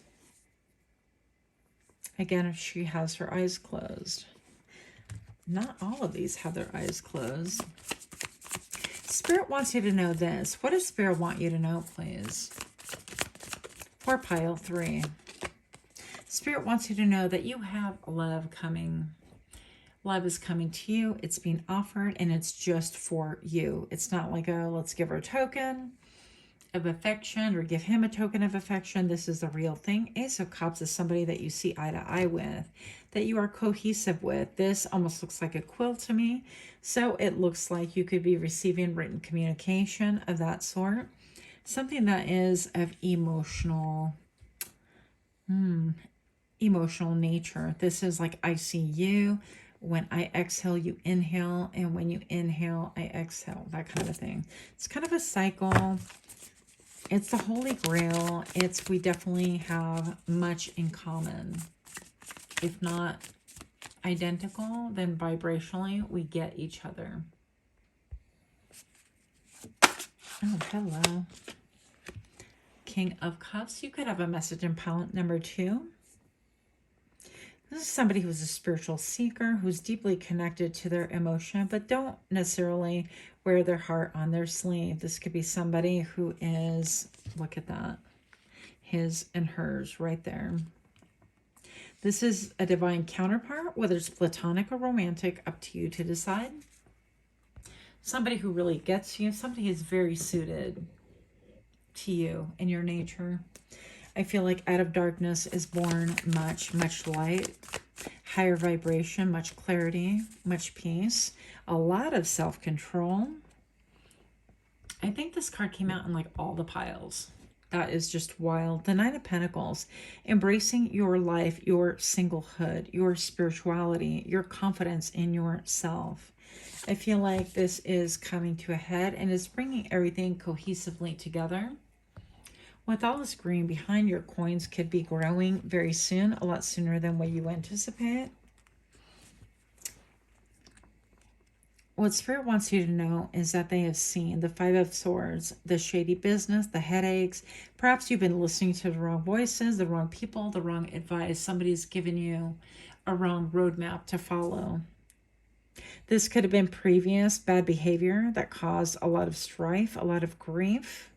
Again, if she has her eyes closed. Not all of these have their eyes closed. Spirit wants you to know this. What does Spirit want you to know, please? For pile 3. Spirit wants you to know that you have love coming. Love is coming to you. It's being offered, and it's just for you. It's not like, oh, let's give her a token of affection or give him a token of affection. This is the real thing. Ace of Cups is somebody that you see eye to eye with, that you are cohesive with. This almost looks like a quill to me. So it looks like you could be receiving written communication of that sort. Something that is of emotional nature. This is like, I see you. When I exhale, you inhale. And when you inhale, I exhale. That kind of thing. It's kind of a cycle. It's the Holy Grail. We definitely have much in common. If not identical, then vibrationally, we get each other. Oh, hello. King of Cups. You could have a message in pile number 2. This is somebody who's a spiritual seeker, who's deeply connected to their emotion, but don't necessarily wear their heart on their sleeve. This could be somebody who is, look at that, his and hers right there. This is a divine counterpart, whether it's platonic or romantic, up to you to decide. Somebody who really gets you, somebody who's very suited to you and your nature. I feel like out of darkness is born much, much light, higher vibration, much clarity, much peace, a lot of self-control. I think this card came out in like all the piles. That is just wild. The Knight of Pentacles, embracing your life, your singlehood, your spirituality, your confidence in yourself. I feel like this is coming to a head and is bringing everything cohesively together. With all this green behind, your coins could be growing very soon, a lot sooner than what you anticipate. What Spirit wants you to know is that they have seen the Five of Swords, the shady business, the headaches. Perhaps you've been listening to the wrong voices, the wrong people, the wrong advice. Somebody's given you a wrong roadmap to follow. This could have been previous bad behavior that caused a lot of strife, a lot of grief.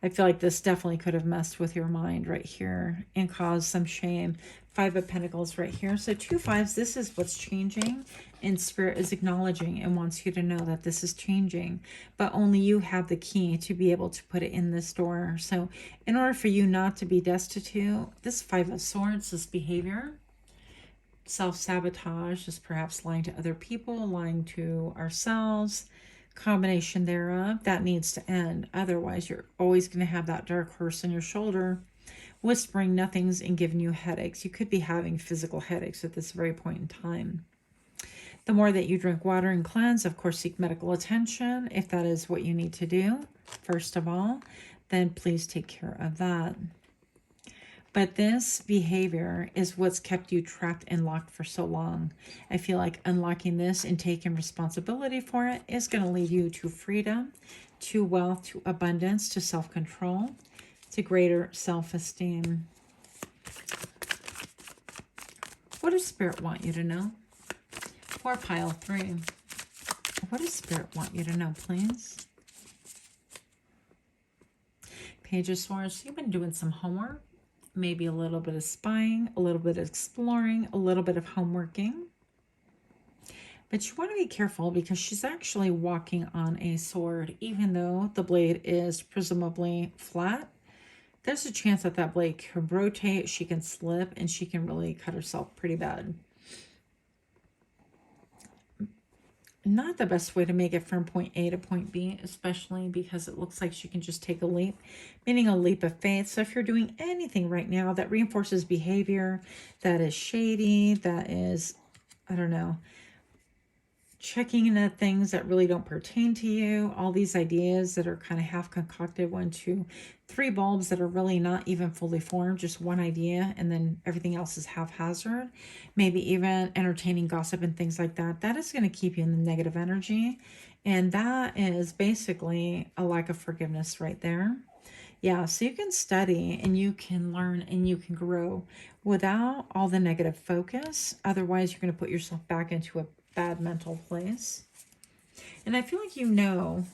I feel like this definitely could have messed with your mind right here and caused some shame. Five of Pentacles right here. So 2 5s, this is what's changing. And Spirit is acknowledging and wants you to know that this is changing. But only you have the key to be able to put it in this door. So in order for you not to be destitute, this Five of Swords, this behavior, self-sabotage, is perhaps lying to other people, lying to ourselves, combination thereof, that needs to end. Otherwise, you're always going to have that dark horse on your shoulder whispering nothings and giving you headaches. You could be having physical headaches at this very point in time. The more that you drink water and cleanse, of course, seek medical attention if that is what you need to do. First of all, then please take care of that. But this behavior is what's kept you trapped and locked for so long. I feel like unlocking this and taking responsibility for it is going to lead you to freedom, to wealth, to abundance, to self-control, to greater self-esteem. What does Spirit want you to know? For pile 3. What does Spirit want you to know, please? Page of Swords. You've been doing some homework. Maybe a little bit of spying, a little bit of exploring, a little bit of homeworking. But you want to be careful because she's actually walking on a sword. Even though the blade is presumably flat, there's a chance that that blade can rotate, she can slip, and she can really cut herself pretty bad. Not the best way to make it from point A to point B, especially because it looks like she can just take a leap, meaning a leap of faith. So if you're doing anything right now that reinforces behavior that is shady, that is, I don't know, checking into things that really don't pertain to you, all these ideas that are kind of half concocted, 1, 2, 3 bulbs that are really not even fully formed, just one idea, and then everything else is haphazard, maybe even entertaining gossip and things like that, that is going to keep you in the negative energy. And that is basically a lack of forgiveness right there. Yeah, so you can study and you can learn and you can grow without all the negative focus. Otherwise, you're going to put yourself back into a bad mental place. And I feel like you know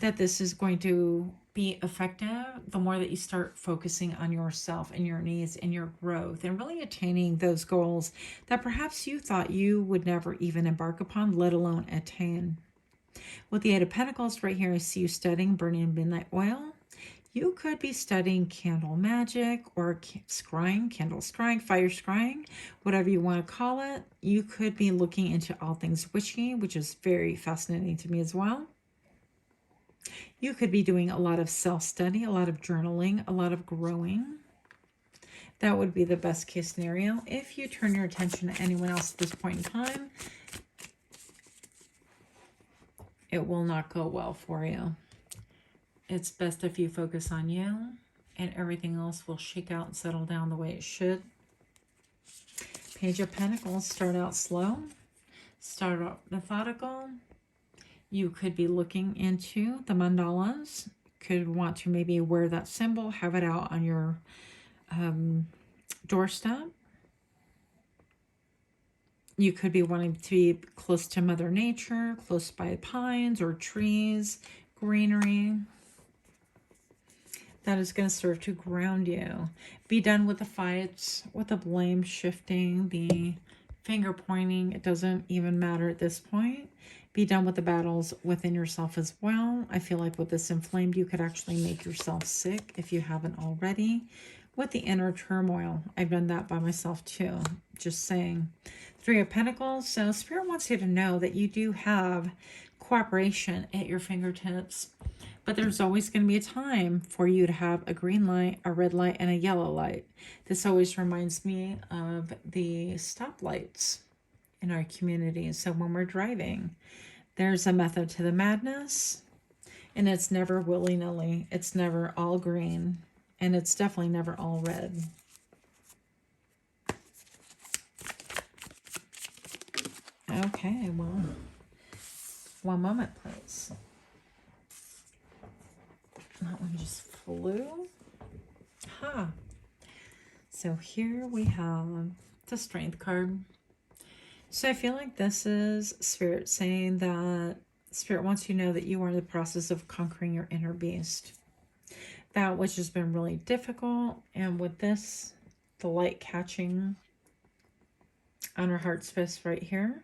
that this is going to be effective the more that you start focusing on yourself and your needs and your growth and really attaining those goals that perhaps you thought you would never even embark upon, let alone attain. With the Eight of Pentacles right here, I see you studying burning midnight oil. You could be studying candle magic or scrying, candle scrying, fire scrying, whatever you want to call it. You could be looking into all things witchy, which is very fascinating to me as well. You could be doing a lot of self-study, a lot of journaling, a lot of growing. That would be the best case scenario. If you turn your attention to anyone else at this point in time, it will not go well for you. It's best if you focus on you and everything else will shake out and settle down the way it should. Page of Pentacles, start out slow, start out methodical. You could be looking into the mandalas, could want to maybe wear that symbol, have it out on your doorstep. You could be wanting to be close to Mother Nature, close by pines or trees, greenery. that is going to serve to ground you. Be done with the fights, with the blame shifting, the finger pointing. It doesn't even matter at this point. Be done with the battles within yourself as well. I feel like with this inflamed, you could actually make yourself sick if you haven't already. With the inner turmoil, I've done that by myself too. Just saying. Three of Pentacles. So Spirit wants you to know that you do have cooperation at your fingertips. But there's always going to be a time for you to have a green light, a red light, and a yellow light. This always reminds me of the stoplights in our community. So when we're driving, there's a method to the madness, and it's never willy-nilly. It's never all green, and it's definitely never all red. Okay, well, one moment, please. That one just flew. Ha! So here we have the Strength card. So I feel like this is Spirit saying that Spirit wants you to know that you are in the process of conquering your inner beast. That which has been really difficult. And with this, the light catching on her heart space right here.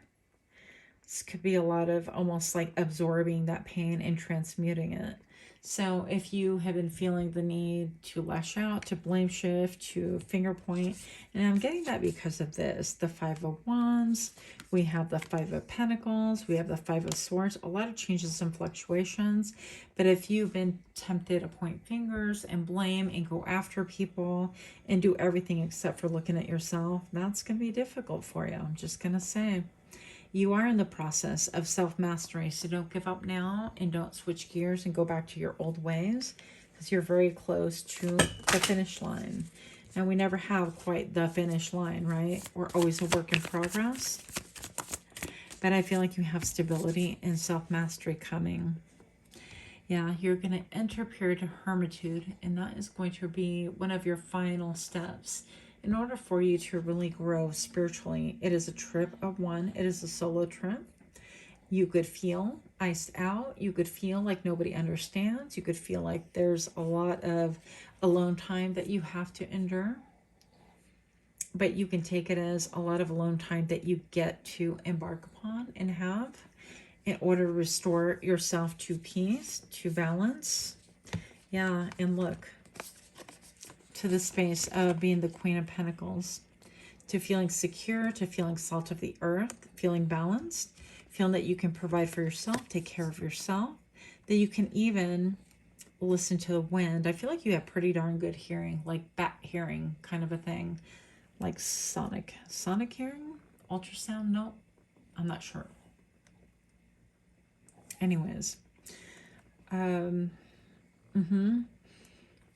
This could be a lot of almost like absorbing that pain and transmuting it. So if you have been feeling the need to lash out, to blame shift, to finger point, and I'm getting that because of this, the Five of Wands, we have the Five of Pentacles, we have the Five of Swords, a lot of changes and fluctuations. But if you've been tempted to point fingers and blame and go after people and do everything except for looking at yourself, that's going to be difficult for you. I'm just going to say. You are in the process of self-mastery, so don't give up now and don't switch gears and go back to your old ways, because you're very close to the finish line. And we never have quite the finish line, right? We're always a work in progress. But I feel like you have stability and self-mastery coming. Yeah, you're going to enter a period of hermitude, and that is going to be one of your final steps. In order for you to really grow spiritually, it is a trip of one. It is a solo trip. You could feel iced out. You could feel like nobody understands. You could feel like there's a lot of alone time that you have to endure. But you can take it as a lot of alone time that you get to embark upon and have in order to restore yourself to peace, to balance. Yeah, and look. To the space of being the Queen of Pentacles, to feeling secure, to feeling salt of the earth, feeling balanced, feeling that you can provide for yourself, take care of yourself, that you can even listen to the wind. I feel like you have pretty darn good hearing, like bat hearing kind of a thing, like sonic hearing, ultrasound. No, I'm not sure. Anyways,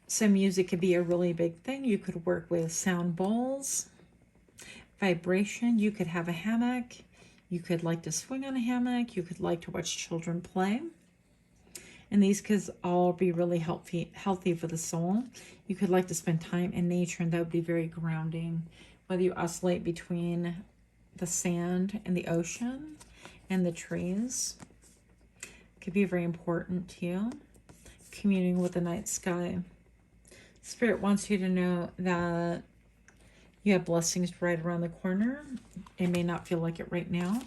so music could be a really big thing. You could work with sound bowls, vibration. You could have a hammock. You could like to swing on a hammock. You could like to watch children play. And these could all be really healthy for the soul. You could like to spend time in nature, and that would be very grounding. Whether you oscillate between the sand and the ocean and the trees, could be very important to you. Communing with the night sky. Spirit wants you to know that you have blessings right around the corner. It may not feel like it right now,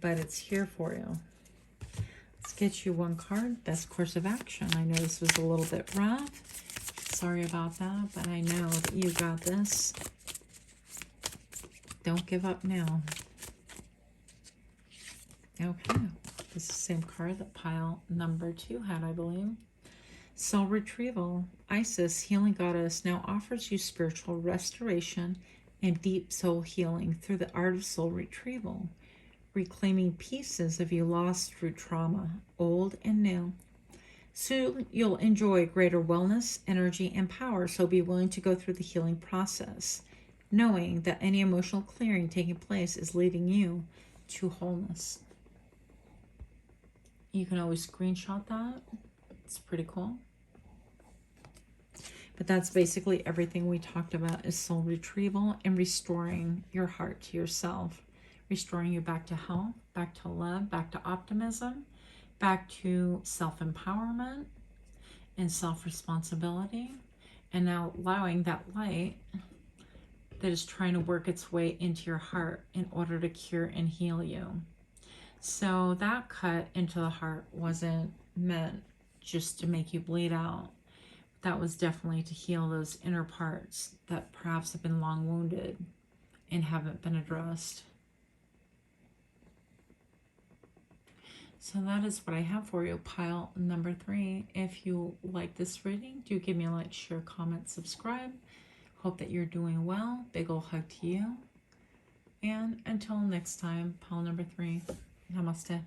but it's here for you. Let's get you one card. Best course of action. I know this was a little bit rough. Sorry about that, but I know that you got this. Don't give up now. Okay. This is the same card that pile number 2 had, I believe. Soul retrieval. Isis, healing goddess, now offers you spiritual restoration and deep soul healing through the art of soul retrieval, reclaiming pieces of you lost through trauma, old and new. Soon you'll enjoy greater wellness, energy, and power, so be willing to go through the healing process, knowing that any emotional clearing taking place is leading you to wholeness. You can always screenshot that. It's pretty cool. But that's basically everything we talked about, is soul retrieval and restoring your heart to yourself. Restoring you back to health, back to love, back to optimism, back to self-empowerment, and self-responsibility, and now allowing that light that is trying to work its way into your heart in order to cure and heal you. So that cut into the heart wasn't meant just to make you bleed out. That was definitely to heal those inner parts that perhaps have been long wounded and haven't been addressed. So that is what I have for you, pile number 3. If you like this reading, do give me a like, share, comment, subscribe. Hope that you're doing well. Big ol' hug to you. And until next time, pile number 3. Namaste.